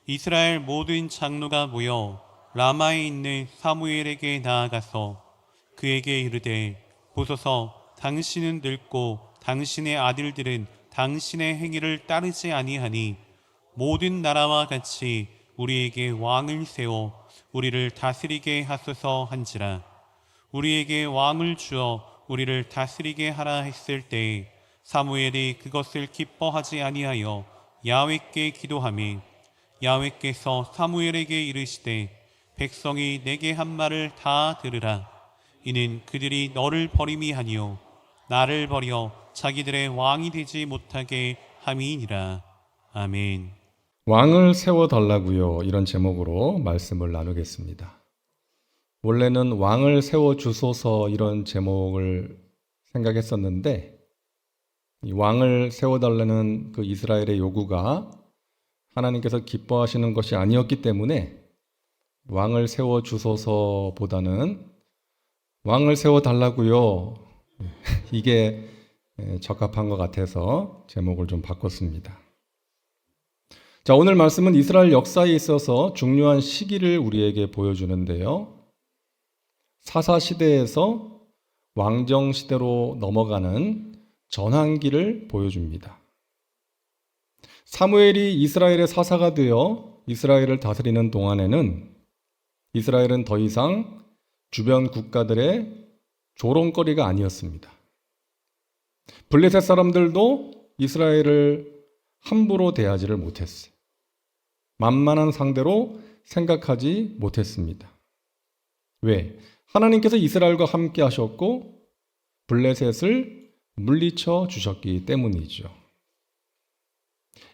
이스라엘 모든 장로가 모여 라마에 있는 사무엘에게 나아가서 그에게 이르되 보소서, 당신은 늙고 당신의 아들들은 당신의 행위를 따르지 아니하니 모든 나라와 같이 우리에게 왕을 세워 우리를 다스리게 하소서 한지라. 우리에게 왕을 주어 우리를 다스리게 하라 했을 때에 사무엘이 그것을 기뻐하지 아니하여 야훼께 기도하며 야훼께서 사무엘에게 이르시되 백성이 내게 한 말을 다 들으라. 이는 그들이 너를 버림이 아니요 나를 버려 자기들의 왕이 되지 못하게 함이니라. 아멘. 왕을 세워달라고요. 이런 제목으로 말씀을 나누겠습니다. 원래는 왕을 세워주소서 이런 제목을 생각했었는데 이 왕을 세워달라는 그 이스라엘의 요구가 하나님께서 기뻐하시는 것이 아니었기 때문에 왕을 세워주소서보다는 왕을 세워달라고요. 이게 적합한 것 같아서 제목을 좀 바꿨습니다. 자, 오늘 말씀은 이스라엘 역사에 있어서 중요한 시기를 우리에게 보여주는데요. 사사 시대에서 왕정 시대로 넘어가는 전환기를 보여줍니다. 사무엘이 이스라엘의 사사가 되어 이스라엘을 다스리는 동안에는 이스라엘은 더 이상 주변 국가들의 조롱거리가 아니었습니다. 블레셋 사람들도 이스라엘을 함부로 대하지를 못했어요. 만만한 상대로 생각하지 못했습니다. 왜? 하나님께서 이스라엘과 함께 하셨고 블레셋을 물리쳐 주셨기 때문이죠.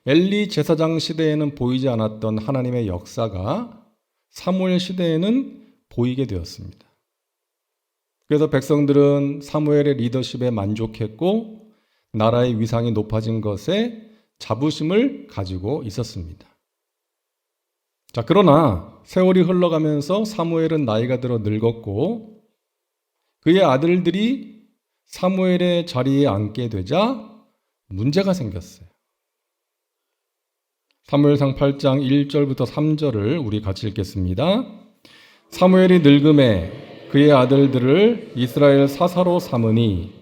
엘리 제사장 시대에는 보이지 않았던 하나님의 역사가 사무엘 시대에는 보이게 되었습니다. 그래서 백성들은 사무엘의 리더십에 만족했고 나라의 위상이 높아진 것에 자부심을 가지고 있었습니다. 자, 그러나 세월이 흘러가면서 사무엘은 나이가 들어 늙었고 그의 아들들이 사무엘의 자리에 앉게 되자 문제가 생겼어요. 사무엘상 8장 1절부터 3절을 우리 같이 읽겠습니다. 사무엘이 늙음에 그의 아들들을 이스라엘 사사로 삼으니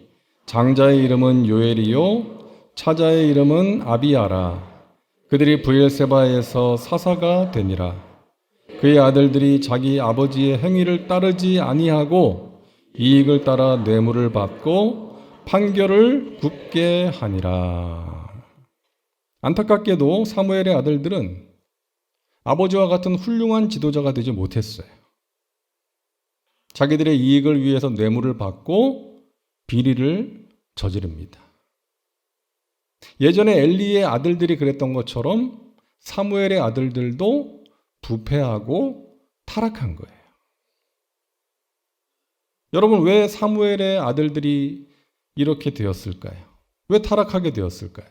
장자의 이름은 요엘이요 차자의 이름은 아비야라. 그들이 브엘세바에서 사사가 되니라. 그의 아들들이 자기 아버지의 행위를 따르지 아니하고 이익을 따라 뇌물을 받고 판결을 굽게 하니라. 안타깝게도 사무엘의 아들들은 아버지와 같은 훌륭한 지도자가 되지 못했어요. 자기들의 이익을 위해서 뇌물을 받고 비리를 저지릅니다. 예전에 엘리의 아들들이 그랬던 것처럼 사무엘의 아들들도 부패하고 타락한 거예요. 여러분, 왜 사무엘의 아들들이 이렇게 되었을까요? 왜 타락하게 되었을까요?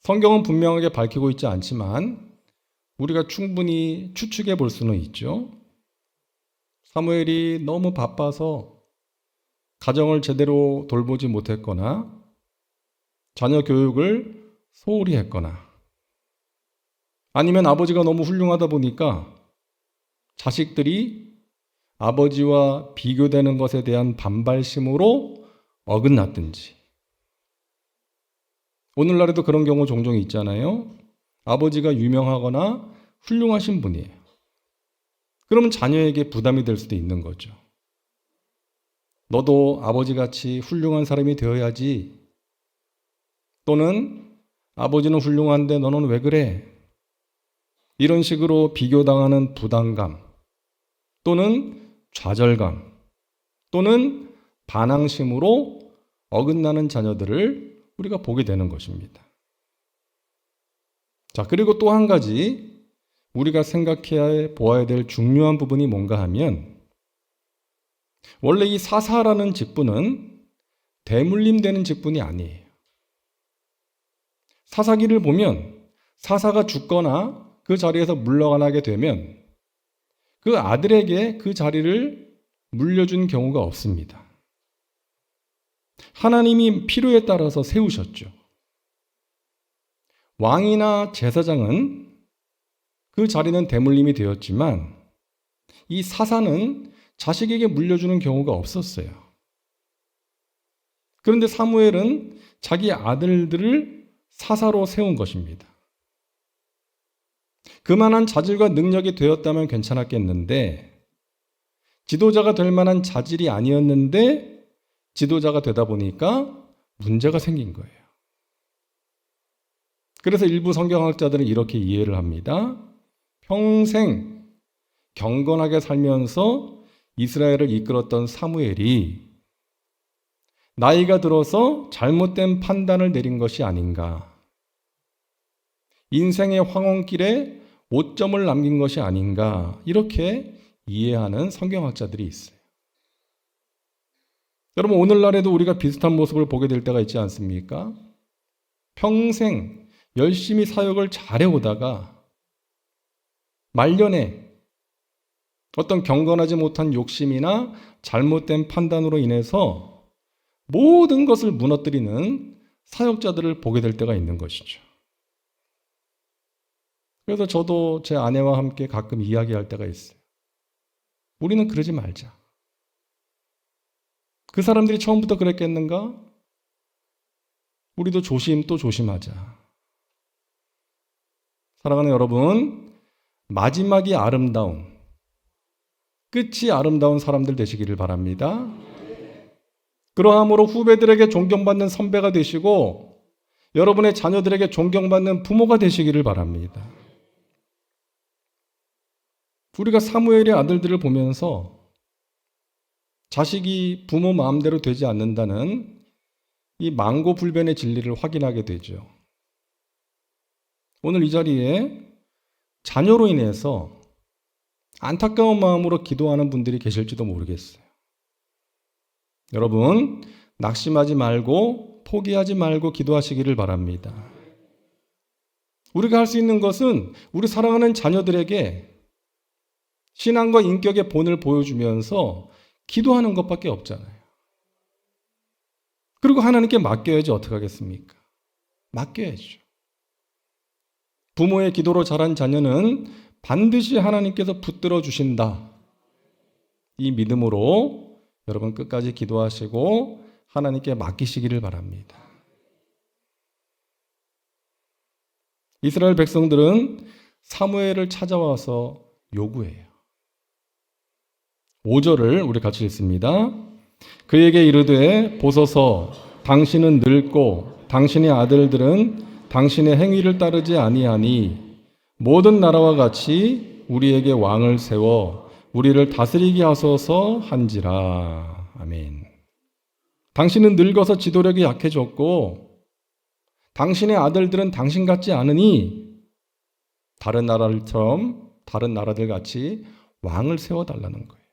성경은 분명하게 밝히고 있지 않지만 우리가 충분히 추측해 볼 수는 있죠. 사무엘이 너무 바빠서 가정을 제대로 돌보지 못했거나 자녀 교육을 소홀히 했거나 아니면 아버지가 너무 훌륭하다 보니까 자식들이 아버지와 비교되는 것에 대한 반발심으로 어긋났든지 오늘날에도 그런 경우 종종 있잖아요. 아버지가 유명하거나 훌륭하신 분이에요. 그러면 자녀에게 부담이 될 수도 있는 거죠. 너도 아버지같이 훌륭한 사람이 되어야지. 또는 아버지는 훌륭한데 너는 왜 그래? 이런 식으로 비교당하는 부담감 또는 좌절감 또는 반항심으로 어긋나는 자녀들을 우리가 보게 되는 것입니다. 자, 그리고 또 한 가지 우리가 생각해야 보아야 될 중요한 부분이 뭔가 하면 원래 이 사사라는 직분은 대물림되는 직분이 아니에요. 사사기를 보면 사사가 죽거나 그 자리에서 물러나게 되면 그 아들에게 그 자리를 물려준 경우가 없습니다. 하나님이 필요에 따라서 세우셨죠. 왕이나 제사장은 그 자리는 대물림이 되었지만 이 사사는 자식에게 물려주는 경우가 없었어요. 그런데 사무엘은 자기 아들들을 사사로 세운 것입니다. 그만한 자질과 능력이 되었다면 괜찮았겠는데 지도자가 될 만한 자질이 아니었는데 지도자가 되다 보니까 문제가 생긴 거예요. 그래서 일부 성경학자들은 이렇게 이해를 합니다. 평생 경건하게 살면서 이스라엘을 이끌었던 사무엘이 나이가 들어서 잘못된 판단을 내린 것이 아닌가. 인생의 황혼길에 오점을 남긴 것이 아닌가. 이렇게 이해하는 성경학자들이 있어요. 여러분, 오늘날에도 우리가 비슷한 모습을 보게 될 때가 있지 않습니까? 평생 열심히 사역을 잘해오다가 말년에 어떤 경건하지 못한 욕심이나 잘못된 판단으로 인해서 모든 것을 무너뜨리는 사역자들을 보게 될 때가 있는 것이죠. 그래서 저도 제 아내와 함께 가끔 이야기할 때가 있어요. 우리는 그러지 말자. 그 사람들이 처음부터 그랬겠는가? 우리도 조심 또 조심하자. 사랑하는 여러분, 마지막이 아름다운, 끝이 아름다운 사람들 되시기를 바랍니다. 그러함으로 후배들에게 존경받는 선배가 되시고 여러분의 자녀들에게 존경받는 부모가 되시기를 바랍니다. 우리가 사무엘의 아들들을 보면서 자식이 부모 마음대로 되지 않는다는 이 망고불변의 진리를 확인하게 되죠. 오늘 이 자리에 자녀로 인해서 안타까운 마음으로 기도하는 분들이 계실지도 모르겠어요. 여러분, 낙심하지 말고 포기하지 말고 기도하시기를 바랍니다. 우리가 할 수 있는 것은 우리 사랑하는 자녀들에게 신앙과 인격의 본을 보여주면서 기도하는 것밖에 없잖아요. 그리고 하나님께 맡겨야지 어떻게 하겠습니까? 맡겨야죠. 부모의 기도로 자란 자녀는 반드시 하나님께서 붙들어 주신다. 이 믿음으로 여러분 끝까지 기도하시고 하나님께 맡기시기를 바랍니다. 이스라엘 백성들은 사무엘을 찾아와서 요구해요. 5절을 우리 같이 읽습니다. 그에게 이르되 보소서 당신은 늙고 당신의 아들들은 당신의 행위를 따르지 아니하니 모든 나라와 같이 우리에게 왕을 세워 우리를 다스리게 하소서 한지라. 아멘. 당신은 늙어서 지도력이 약해졌고 당신의 아들들은 당신 같지 않으니 다른 나라들처럼 다른 나라들 같이 왕을 세워달라는 거예요.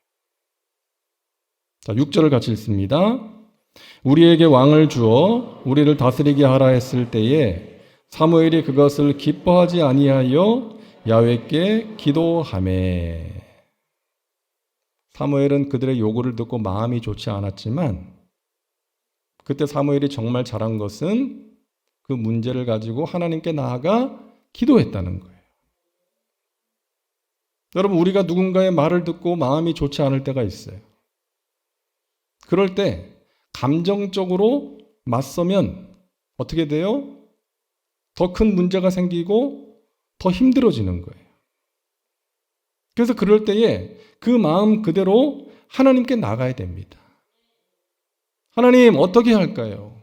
자, 6절을 같이 읽습니다. 우리에게 왕을 주어 우리를 다스리게 하라 했을 때에 사무엘이 그것을 기뻐하지 아니하여 야훼께 기도하매. 사무엘은 그들의 요구를 듣고 마음이 좋지 않았지만 그때 사무엘이 정말 잘한 것은 그 문제를 가지고 하나님께 나아가 기도했다는 거예요. 여러분, 우리가 누군가의 말을 듣고 마음이 좋지 않을 때가 있어요. 그럴 때 감정적으로 맞서면 어떻게 돼요? 더 큰 문제가 생기고 더 힘들어지는 거예요. 그래서 그럴 때에 그 마음 그대로 하나님께 나가야 됩니다. 하나님 어떻게 할까요?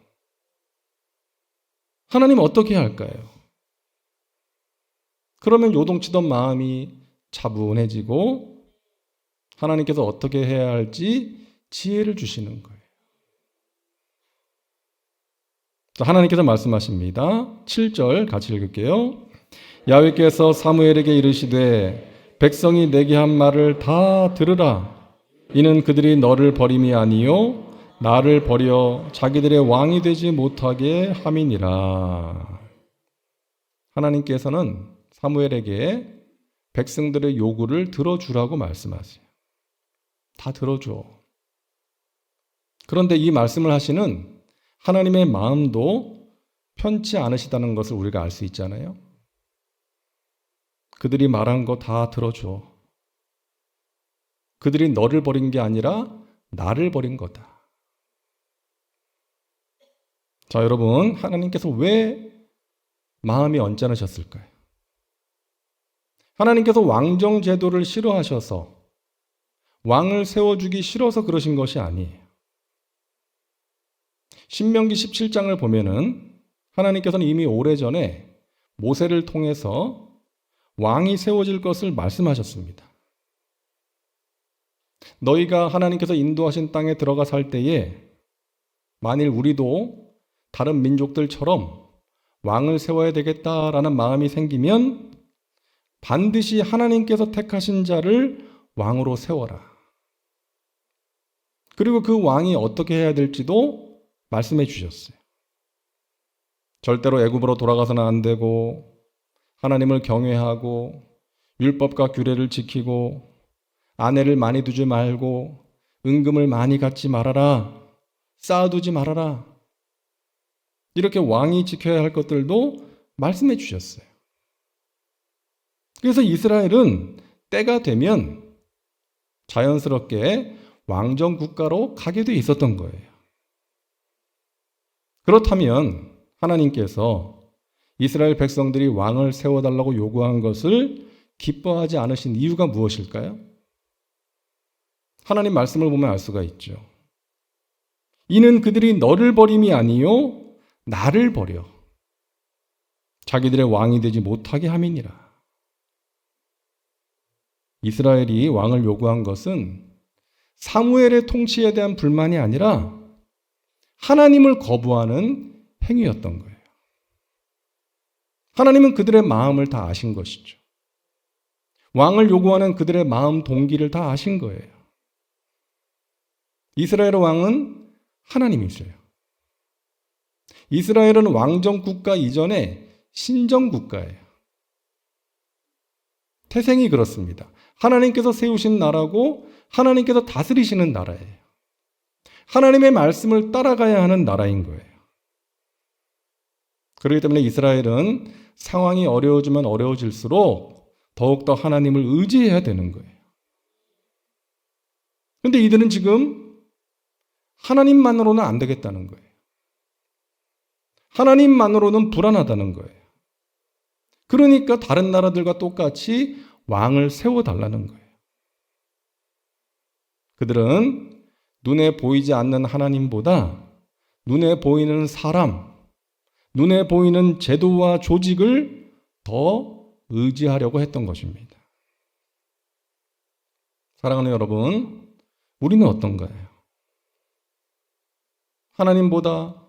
하나님 어떻게 할까요? 그러면 요동치던 마음이 차분해지고 하나님께서 어떻게 해야 할지 지혜를 주시는 거예요. 하나님께서 말씀하십니다. 7절 같이 읽을게요. 야훼께서 사무엘에게 이르시되 백성이 내게 한 말을 다 들으라. 이는 그들이 너를 버림이 아니요 나를 버려 자기들의 왕이 되지 못하게 함이니라. 하나님께서는 사무엘에게 백성들의 요구를 들어주라고 말씀하세요. 다 들어줘. 그런데 이 말씀을 하시는 하나님의 마음도 편치 않으시다는 것을 우리가 알 수 있잖아요. 그들이 말한 거 다 들어줘. 그들이 너를 버린 게 아니라 나를 버린 거다. 자, 여러분, 하나님께서 왜 마음이 언짢으셨을까요? 하나님께서 왕정 제도를 싫어하셔서 왕을 세워주기 싫어서 그러신 것이 아니에요. 신명기 17장을 보면은 하나님께서는 이미 오래전에 모세를 통해서 왕이 세워질 것을 말씀하셨습니다. 너희가 하나님께서 인도하신 땅에 들어가 살 때에 만일 우리도 다른 민족들처럼 왕을 세워야 되겠다라는 마음이 생기면 반드시 하나님께서 택하신 자를 왕으로 세워라. 그리고 그 왕이 어떻게 해야 될지도 말씀해 주셨어요. 절대로 애굽으로 돌아가서는 안 되고 하나님을 경외하고 율법과 규례를 지키고 아내를 많이 두지 말고 은금을 많이 갖지 말아라. 쌓아두지 말아라. 이렇게 왕이 지켜야 할 것들도 말씀해 주셨어요. 그래서 이스라엘은 때가 되면 자연스럽게 왕정 국가로 가게 돼 있었던 거예요. 그렇다면 하나님께서 이스라엘 백성들이 왕을 세워달라고 요구한 것을 기뻐하지 않으신 이유가 무엇일까요? 하나님 말씀을 보면 알 수가 있죠. 이는 그들이 너를 버림이 아니요 나를 버려 자기들의 왕이 되지 못하게 함이니라. 이스라엘이 왕을 요구한 것은 사무엘의 통치에 대한 불만이 아니라 하나님을 거부하는 행위였던 거예요. 하나님은 그들의 마음을 다 아신 것이죠. 왕을 요구하는 그들의 마음 동기를 다 아신 거예요. 이스라엘의 왕은 하나님이세요. 이스라엘은 왕정 국가 이전에 신정 국가예요. 태생이 그렇습니다. 하나님께서 세우신 나라고 하나님께서 다스리시는 나라예요. 하나님의 말씀을 따라가야 하는 나라인 거예요. 그렇기 때문에 이스라엘은 상황이 어려워지면 어려워질수록 더욱더 하나님을 의지해야 되는 거예요. 그런데 이들은 지금 하나님만으로는 안 되겠다는 거예요. 하나님만으로는 불안하다는 거예요. 그러니까 다른 나라들과 똑같이 왕을 세워달라는 거예요. 그들은 눈에 보이지 않는 하나님보다 눈에 보이는 사람, 눈에 보이는 제도와 조직을 더 의지하려고 했던 것입니다. 사랑하는 여러분, 우리는 어떤가요? 하나님보다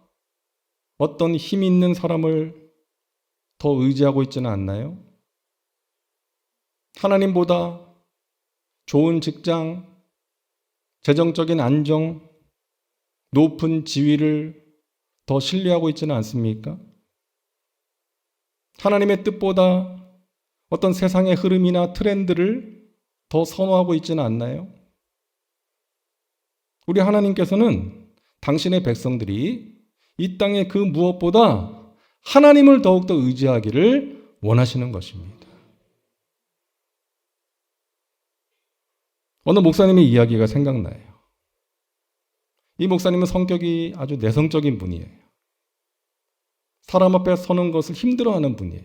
어떤 힘 있는 사람을 더 의지하고 있지는 않나요? 하나님보다 좋은 직장, 재정적인 안정, 높은 지위를 더 신뢰하고 있지는 않습니까? 하나님의 뜻보다 어떤 세상의 흐름이나 트렌드를 더 선호하고 있지는 않나요? 우리 하나님께서는 당신의 백성들이 이 땅의 그 무엇보다 하나님을 더욱더 의지하기를 원하시는 것입니다. 어느 목사님의 이야기가 생각나요. 이 목사님은 성격이 아주 내성적인 분이에요. 사람 앞에 서는 것을 힘들어하는 분이에요.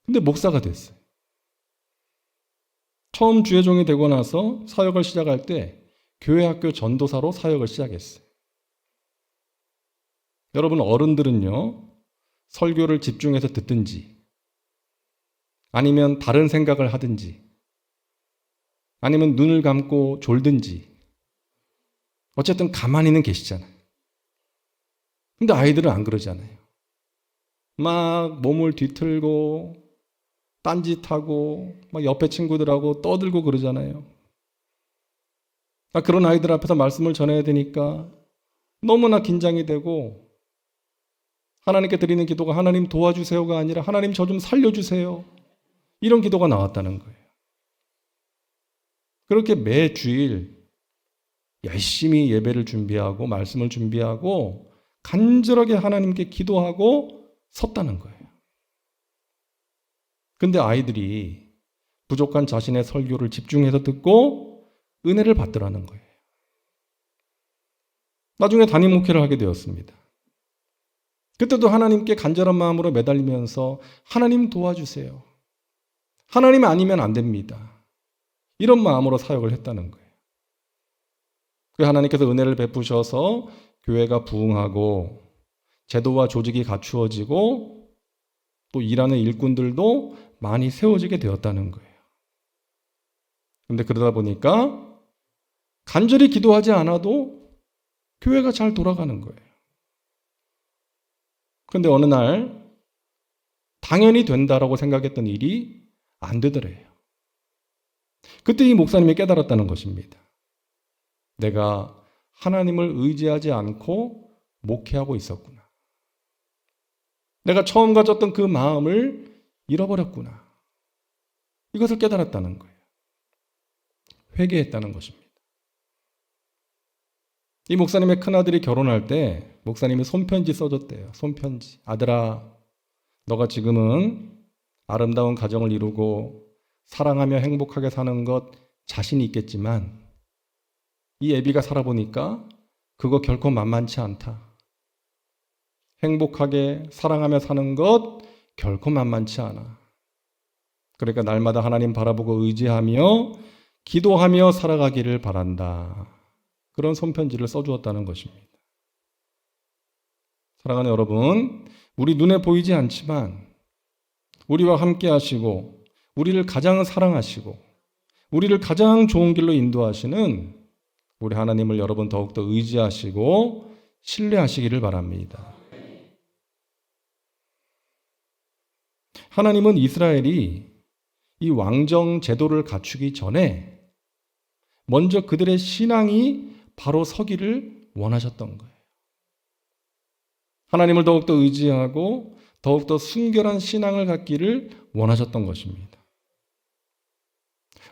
근데 목사가 됐어요. 처음 주의종이 되고 나서 사역을 시작할 때 교회 학교 전도사로 사역을 시작했어요. 여러분 어른들은요, 설교를 집중해서 듣든지 아니면 다른 생각을 하든지 아니면 눈을 감고 졸든지 어쨌든 가만히는 계시잖아요. 근데 아이들은 안 그러잖아요. 막 몸을 뒤틀고 딴짓하고 막 옆에 친구들하고 떠들고 그러잖아요. 그런 아이들 앞에서 말씀을 전해야 되니까 너무나 긴장이 되고 하나님께 드리는 기도가 하나님 도와주세요가 아니라 하나님 저 좀 살려주세요. 이런 기도가 나왔다는 거예요. 그렇게 매 주일 열심히 예배를 준비하고 말씀을 준비하고 간절하게 하나님께 기도하고 섰다는 거예요. 근데 아이들이 부족한 자신의 설교를 집중해서 듣고 은혜를 받더라는 거예요. 나중에 담임 목회를 하게 되었습니다. 그때도 하나님께 간절한 마음으로 매달리면서 하나님 도와주세요. 하나님 아니면 안 됩니다. 이런 마음으로 사역을 했다는 거예요. 그 하나님께서 은혜를 베푸셔서 교회가 부흥하고 제도와 조직이 갖추어지고 또 일하는 일꾼들도 많이 세워지게 되었다는 거예요. 그런데 그러다 보니까 간절히 기도하지 않아도 교회가 잘 돌아가는 거예요. 그런데 어느 날 당연히 된다라고 생각했던 일이 안 되더래요. 그때 이 목사님이 깨달았다는 것입니다. 내가 하나님을 의지하지 않고 목회하고 있었구나. 내가 처음 가졌던 그 마음을 잃어버렸구나. 이것을 깨달았다는 거예요. 회개했다는 것입니다. 이 목사님의 큰아들이 결혼할 때 목사님이 손편지 써줬대요. 손편지. 아들아, 너가 지금은 아름다운 가정을 이루고 사랑하며 행복하게 사는 것 자신이 있겠지만 이 애비가 살아보니까 그거 결코 만만치 않다. 행복하게 사랑하며 사는 것 결코 만만치 않아. 그러니까 날마다 하나님 바라보고 의지하며 기도하며 살아가기를 바란다. 그런 손편지를 써주었다는 것입니다. 사랑하는 여러분, 우리 눈에 보이지 않지만 우리와 함께 하시고 우리를 가장 사랑하시고 우리를 가장 좋은 길로 인도하시는 우리 하나님을 여러분 더욱더 의지하시고 신뢰하시기를 바랍니다. 하나님은 이스라엘이 이 왕정 제도를 갖추기 전에 먼저 그들의 신앙이 바로 서기를 원하셨던 거예요. 하나님을 더욱더 의지하고 더욱더 순결한 신앙을 갖기를 원하셨던 것입니다.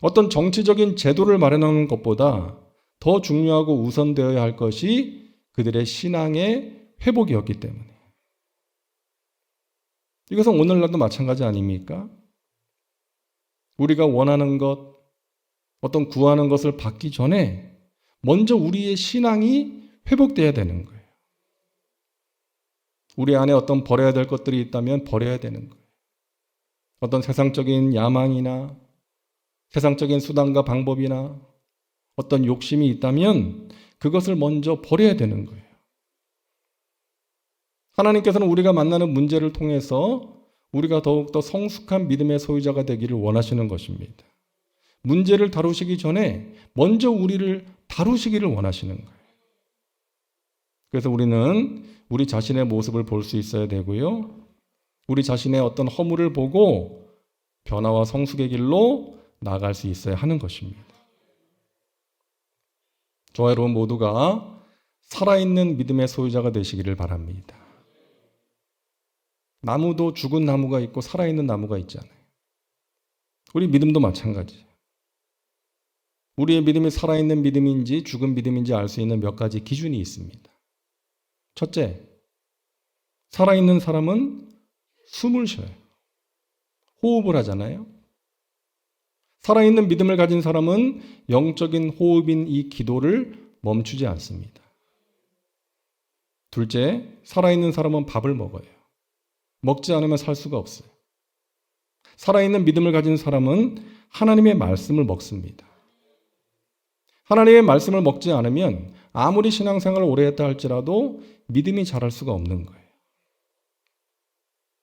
어떤 정치적인 제도를 마련하는 것보다 더 중요하고 우선되어야 할 것이 그들의 신앙의 회복이었기 때문에. 이것은 오늘날도 마찬가지 아닙니까? 우리가 원하는 것, 어떤 구하는 것을 받기 전에 먼저 우리의 신앙이 회복되어야 되는 거예요. 우리 안에 어떤 버려야 될 것들이 있다면 버려야 되는 거예요. 어떤 세상적인 야망이나 세상적인 수단과 방법이나 어떤 욕심이 있다면 그것을 먼저 버려야 되는 거예요. 하나님께서는 우리가 만나는 문제를 통해서 우리가 더욱더 성숙한 믿음의 소유자가 되기를 원하시는 것입니다. 문제를 다루시기 전에 먼저 우리를 다루시기를 원하시는 거예요. 그래서 우리는 우리 자신의 모습을 볼 수 있어야 되고요. 우리 자신의 어떤 허물을 보고 변화와 성숙의 길로 나아갈 수 있어야 하는 것입니다. 저와 여러분 모두가 살아있는 믿음의 소유자가 되시기를 바랍니다. 나무도 죽은 나무가 있고 살아있는 나무가 있잖아요. 우리 믿음도 마찬가지예요. 우리의 믿음이 살아있는 믿음인지 죽은 믿음인지 알 수 있는 몇 가지 기준이 있습니다. 첫째, 살아있는 사람은 숨을 쉬어요. 호흡을 하잖아요. 살아있는 믿음을 가진 사람은 영적인 호흡인 이 기도를 멈추지 않습니다. 둘째, 살아있는 사람은 밥을 먹어요. 먹지 않으면 살 수가 없어요. 살아있는 믿음을 가진 사람은 하나님의 말씀을 먹습니다. 하나님의 말씀을 먹지 않으면 아무리 신앙생활을 오래 했다 할지라도 믿음이 자랄 수가 없는 거예요.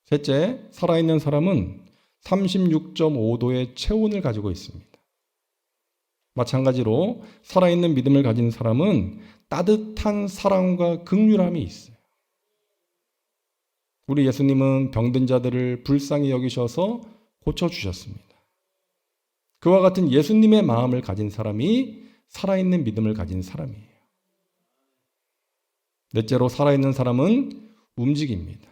셋째, 살아있는 사람은 36.5도의 체온을 가지고 있습니다. 마찬가지로 살아있는 믿음을 가진 사람은 따뜻한 사랑과 긍휼함이 있어요. 우리 예수님은 병든 자들을 불쌍히 여기셔서 고쳐주셨습니다. 그와 같은 예수님의 마음을 가진 사람이 살아있는 믿음을 가진 사람이에요. 넷째로 살아있는 사람은 움직입니다.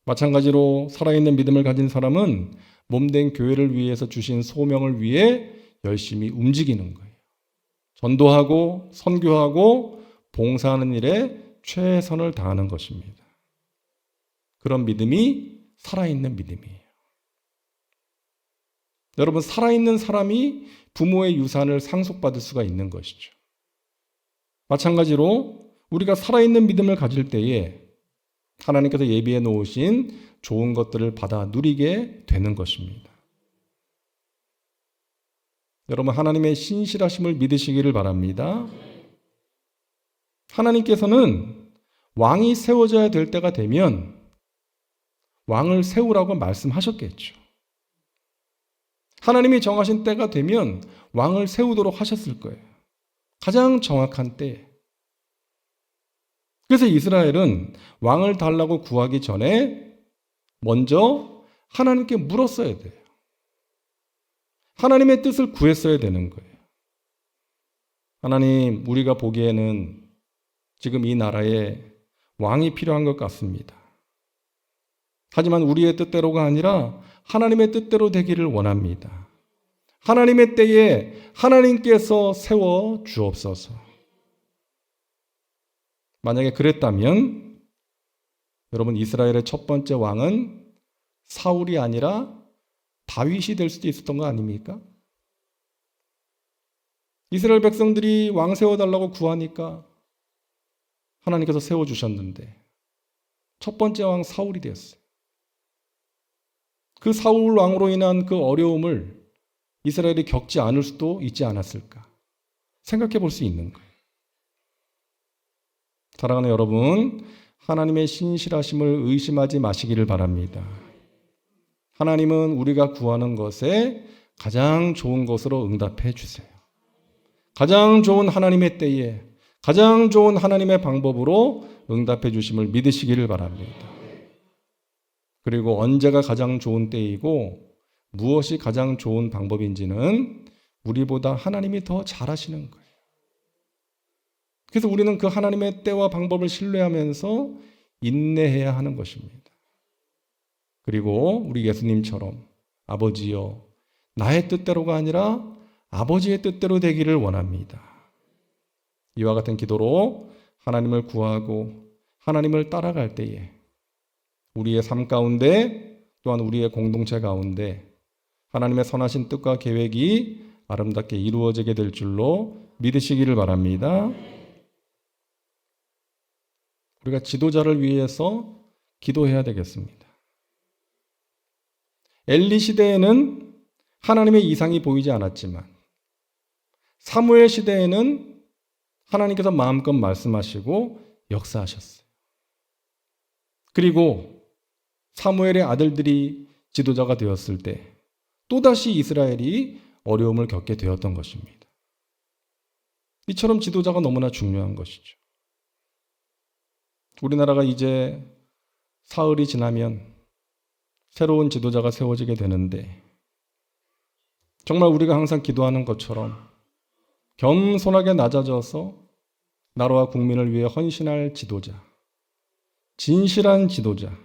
마찬가지로 살아있는 믿음을 가진 사람은 몸된 교회를 위해서 주신 소명을 위해 열심히 움직이는 거예요. 전도하고 선교하고 봉사하는 일에 최선을 다하는 것입니다. 그런 믿음이 살아있는 믿음이에요. 여러분, 살아있는 사람이 부모의 유산을 상속받을 수가 있는 것이죠. 마찬가지로 우리가 살아있는 믿음을 가질 때에 하나님께서 예비해 놓으신 좋은 것들을 받아 누리게 되는 것입니다. 여러분, 하나님의 신실하심을 믿으시기를 바랍니다. 하나님께서는 왕이 세워져야 될 때가 되면 왕을 세우라고 말씀하셨겠죠. 하나님이 정하신 때가 되면 왕을 세우도록 하셨을 거예요. 가장 정확한 때. 그래서 이스라엘은 왕을 달라고 구하기 전에 먼저 하나님께 물었어야 돼요. 하나님의 뜻을 구했어야 되는 거예요. 하나님, 우리가 보기에는 지금 이 나라에 왕이 필요한 것 같습니다. 하지만 우리의 뜻대로가 아니라 하나님의 뜻대로 되기를 원합니다. 하나님의 때에 하나님께서 세워 주옵소서. 만약에 그랬다면 여러분, 이스라엘의 첫 번째 왕은 사울이 아니라 다윗이 될 수도 있었던 거 아닙니까? 이스라엘 백성들이 왕 세워달라고 구하니까 하나님께서 세워주셨는데 첫 번째 왕 사울이 되었어요. 그 사울 왕으로 인한 그 어려움을 이스라엘이 겪지 않을 수도 있지 않았을까 생각해 볼 수 있는 거예요. 사랑하는 여러분, 하나님의 신실하심을 의심하지 마시기를 바랍니다. 하나님은 우리가 구하는 것에 가장 좋은 것으로 응답해 주세요. 가장 좋은 하나님의 때에 가장 좋은 하나님의 방법으로 응답해 주심을 믿으시기를 바랍니다. 그리고 언제가 가장 좋은 때이고 무엇이 가장 좋은 방법인지는 우리보다 하나님이 더 잘 아시는 거예요. 그래서 우리는 그 하나님의 때와 방법을 신뢰하면서 인내해야 하는 것입니다. 그리고 우리 예수님처럼 아버지여, 나의 뜻대로가 아니라 아버지의 뜻대로 되기를 원합니다. 이와 같은 기도로 하나님을 구하고 하나님을 따라갈 때에 우리의 삶 가운데 또한 우리의 공동체 가운데 하나님의 선하신 뜻과 계획이 아름답게 이루어지게 될 줄로 믿으시기를 바랍니다. 우리가 지도자를 위해서 기도해야 되겠습니다. 엘리 시대에는 하나님의 이상이 보이지 않았지만 사무엘 시대에는 하나님께서 마음껏 말씀하시고 역사하셨어요. 그리고 사무엘의 아들들이 지도자가 되었을 때 또다시 이스라엘이 어려움을 겪게 되었던 것입니다. 이처럼 지도자가 너무나 중요한 것이죠. 우리나라가 이제 사흘이 지나면 새로운 지도자가 세워지게 되는데 정말 우리가 항상 기도하는 것처럼 겸손하게 낮아져서 나라와 국민을 위해 헌신할 지도자, 진실한 지도자,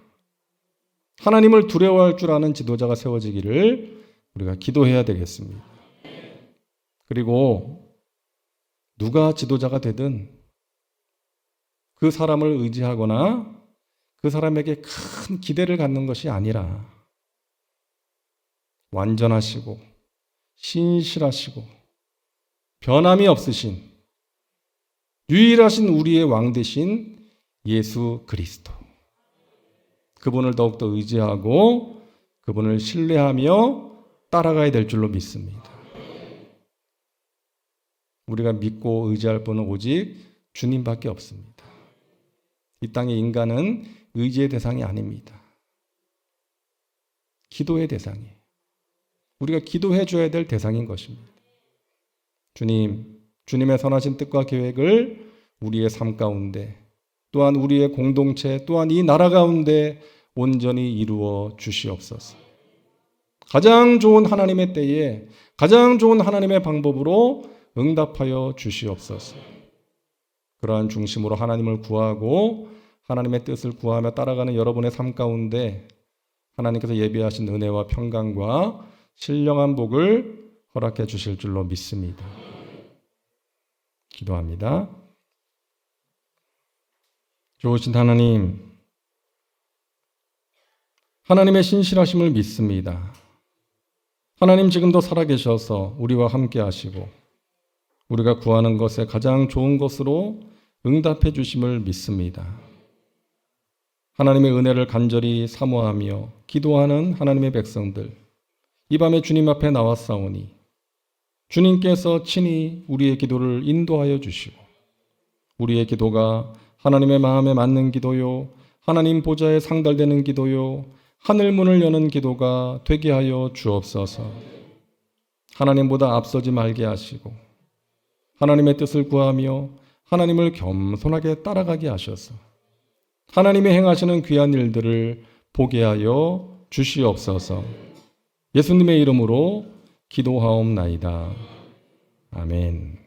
하나님을 두려워할 줄 아는 지도자가 세워지기를 우리가 기도해야 되겠습니다. 그리고 누가 지도자가 되든 그 사람을 의지하거나 그 사람에게 큰 기대를 갖는 것이 아니라 완전하시고 신실하시고 변함이 없으신 유일하신 우리의 왕 되신 예수 그리스도, 그분을 더욱더 의지하고 그분을 신뢰하며 따라가야 될 줄로 믿습니다. 우리가 믿고 의지할 분은 오직 주님밖에 없습니다. 이 땅의 인간은 의지의 대상이 아닙니다. 기도의 대상이에요. 우리가 기도해 줘야 될 대상인 것입니다. 주님의 선하신 뜻과 계획을 우리의 삶 가운데 또한 우리의 공동체 또한 이 나라 가운데 온전히 이루어 주시옵소서. 가장 좋은 하나님의 때에 가장 좋은 하나님의 방법으로 응답하여 주시옵소서. 그러한 중심으로 하나님을 구하고 하나님의 뜻을 구하며 따라가는 여러분의 삶 가운데 하나님께서 예비하신 은혜와 평강과 신령한 복을 허락해 주실 줄로 믿습니다. 기도합니다. 좋으신 하나님, 하나님의 신실하심을 믿습니다. 하나님 지금도 살아계셔서 우리와 함께 하시고 우리가 구하는 것에 가장 좋은 것으로 응답해 주심을 믿습니다. 하나님의 은혜를 간절히 사모하며 기도하는 하나님의 백성들, 이 밤에 주님 앞에 나왔사오니 주님께서 친히 우리의 기도를 인도하여 주시고 우리의 기도가 하나님의 마음에 맞는 기도요, 하나님 보좌에 상달되는 기도요, 하늘문을 여는 기도가 되게 하여 주옵소서. 하나님보다 앞서지 말게 하시고 하나님의 뜻을 구하며 하나님을 겸손하게 따라가게 하셔서 하나님이 행하시는 귀한 일들을 보게 하여 주시옵소서. 예수님의 이름으로 기도하옵나이다. 아멘.